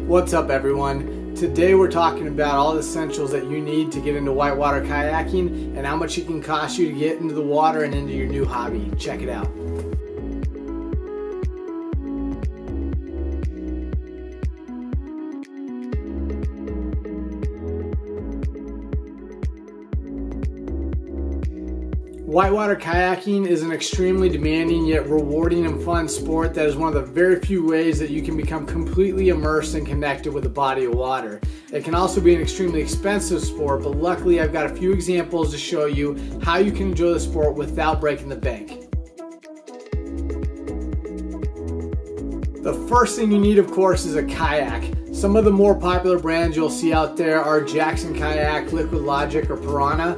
What's up everyone? Today we're talking about all the essentials that you need to get into whitewater kayaking and how much it can cost you to get into the water and into your new hobby. Check it out. Whitewater kayaking is an extremely demanding yet rewarding and fun sport that is one of the very few ways that you can become completely immersed and connected with a body of water. It can also be an extremely expensive sport, but luckily I've got a few examples to show you how you can enjoy the sport without breaking the bank. The first thing you need, of course, is a kayak. Some of the more popular brands you'll see out there are Jackson Kayak, Liquid Logic, or Piranha.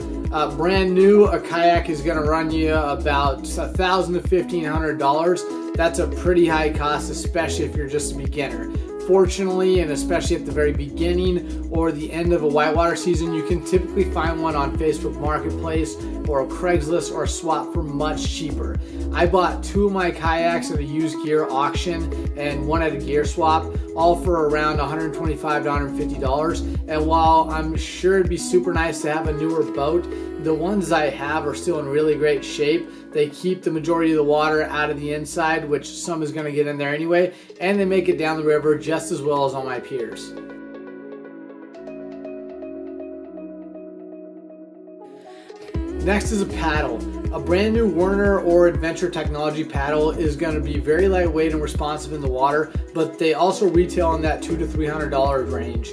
Brand new, a kayak is going to run you about $1,000 to $1,500. That's a pretty high cost, especially if you're just a beginner. Fortunately, and especially at the very beginning or the end of a whitewater season, you can typically find one on Facebook Marketplace or a Craigslist or a swap for much cheaper. I bought two of my kayaks at a used gear auction and one at a gear swap, all for around $125 to $150. And while I'm sure it'd be super nice to have a newer boat, the ones I have are still in really great shape. They keep the majority of the water out of the inside, which some is going to get in there anyway, and they make it down the river just as well as all my peers. Next is a paddle. A brand new Werner or Adventure Technology paddle is going to be very lightweight and responsive in the water, but they also retail in that $200 to $300 range.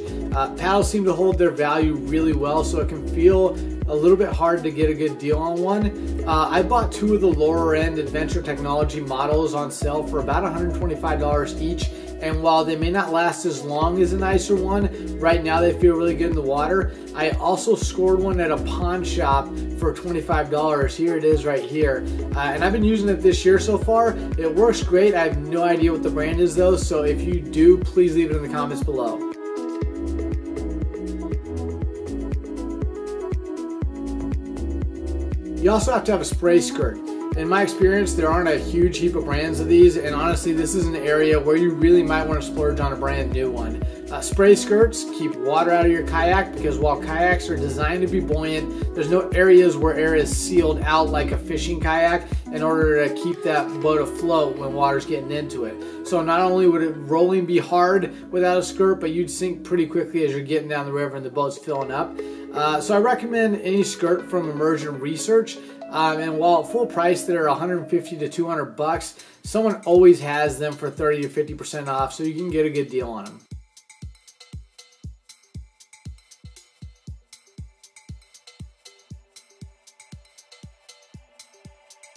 Paddles seem to hold their value really well, so it can feel a little bit hard to get a good deal on one. I bought two of the lower end Adventure Technology models on sale for about $125 each. And while they may not last as long as a nicer one, right now they feel really good in the water. I also scored one at a pawn shop for $25. Here it is right here. And I've been using it this year so far. It works great. I have no idea what the brand is though, so if you do, please leave it in the comments below. You also have to have a spray skirt. In my experience, there aren't a huge heap of brands of these, and honestly, this is an area where you really might want to splurge on a brand new one. Spray skirts keep water out of your kayak because while kayaks are designed to be buoyant, there's no areas where air is sealed out like a fishing kayak in order to keep that boat afloat when water's getting into it. So not only would it rolling be hard without a skirt, but you'd sink pretty quickly as you're getting down the river and the boat's filling up. So I recommend any skirt from Immersion Research. And while at full price they're $150 to $200, someone always has them for 30 to 50% off, so you can get a good deal on them.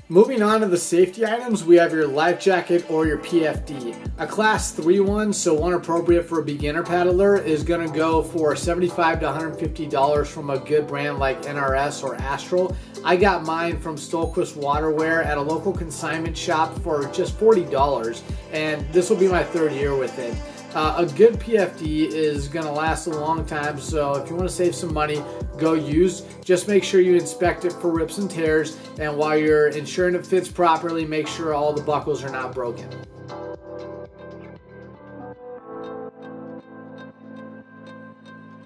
Moving on to the safety items, we have your life jacket or your PFD. A class 3 one, so one appropriate for a beginner paddler, is going to go for $75 to $150 from a good brand like NRS or Astral. I got mine from Stolquist Waterwear at a local consignment shop for just $40, and this will be my third year with it. A good PFD is going to last a long time, so if you want to save some money, go used. Just make sure you inspect it for rips and tears, and while you're ensuring it fits properly, make sure all the buckles are not broken.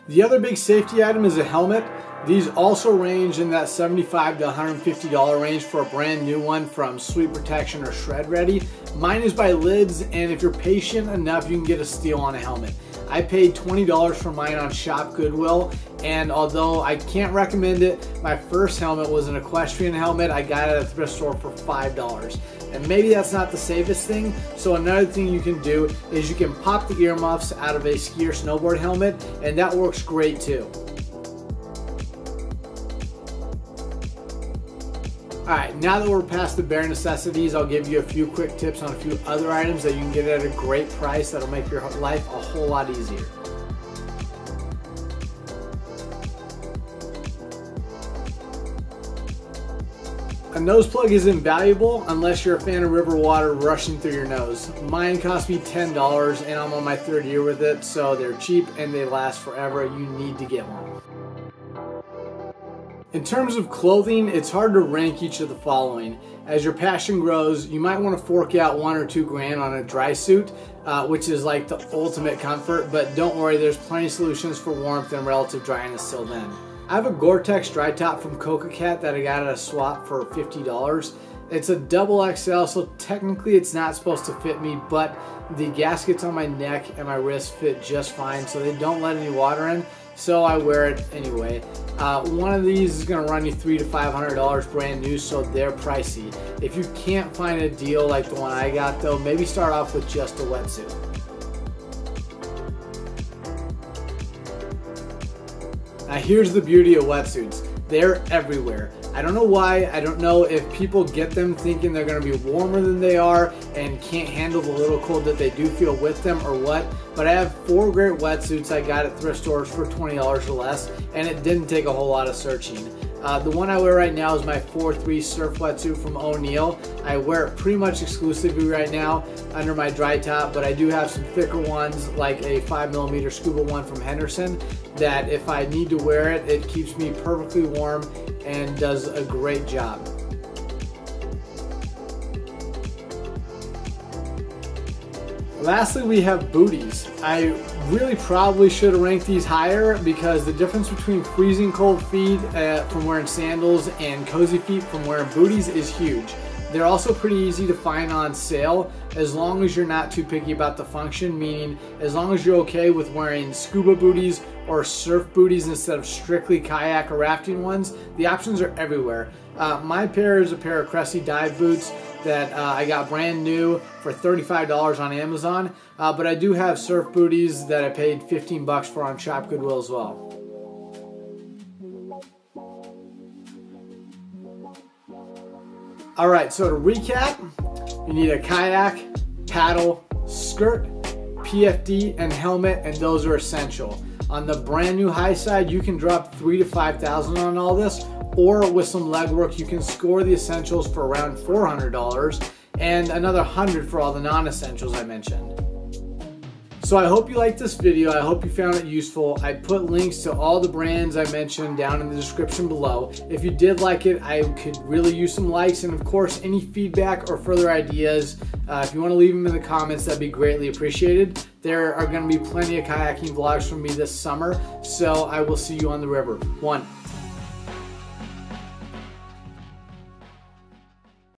The other big safety item is a helmet. These also range in that $75 to $150 range for a brand new one from Sweet Protection or Shred Ready. Mine is by Lids, and if you're patient enough, you can get a steal on a helmet. I paid $20 for mine on Shop Goodwill, and although I can't recommend it, my first helmet was an equestrian helmet. I got it at a thrift store for $5. And maybe that's not the safest thing, so another thing you can do is you can pop the earmuffs out of a ski or snowboard helmet, and that works great too. Alright, now that we're past the bare necessities, I'll give you a few quick tips on a few other items that you can get at a great price that'll make your life a whole lot easier. A nose plug is invaluable unless you're a fan of river water rushing through your nose. Mine cost me $10 and I'm on my third year with it, so they're cheap and they last forever. You need to get one. In terms of clothing, it's hard to rank each of the following. As your passion grows, you might want to fork out $1 or $2 grand on a dry suit, which is like the ultimate comfort, but don't worry, there's plenty of solutions for warmth and relative dryness till then. I have a Gore-Tex dry top from Coca-Cat that I got at a swap for $50. It's a double XL, so technically it's not supposed to fit me, but the gaskets on my neck and my wrist fit just fine, so they don't let any water in, so I wear it anyway. One of these is going to run you $300 to $500 brand new, so they're pricey. If you can't find a deal like the one I got though, maybe start off with just a wetsuit. Now here's the beauty of wetsuits. They're everywhere. I don't know why. I don't know if people get them thinking they're going to be warmer than they are and can't handle the little cold that they do feel with them or what, but I have 4 great wetsuits I got at thrift stores for $20 or less, and it didn't take a whole lot of searching. The one I wear right now is my 4-3 surf wetsuit from O'Neill. I wear it pretty much exclusively right now under my dry top, but I do have some thicker ones like a 5mm scuba one from Henderson that if I need to wear it, it keeps me perfectly warm and does a great job. Lastly, we have booties. I really probably should have ranked these higher because the difference between freezing cold feet from wearing sandals and cozy feet from wearing booties is huge. They're also pretty easy to find on sale as long as you're not too picky about the function, meaning as long as you're okay with wearing scuba booties or surf booties instead of strictly kayak or rafting ones. The options are everywhere. My pair is a pair of Cressy dive boots that I got brand new for $35 on Amazon, but I do have surf booties that I paid 15 bucks for on Shop Goodwill as well. Alright, so to recap, you need a kayak, paddle, skirt, PFD, and helmet, and those are essential. On the brand new high side, you can drop $3,000 to $5,000 on all this, or with some legwork, you can score the essentials for around $400 and another $100 for all the non-essentials I mentioned. So I hope you liked this video. I hope you found it useful. I put links to all the brands I mentioned down in the description below. If you did like it, I could really use some likes, and of course, any feedback or further ideas, if you want to leave them in the comments, that'd be greatly appreciated. There are going to be plenty of kayaking vlogs from me this summer, so I will see you on the river. 1.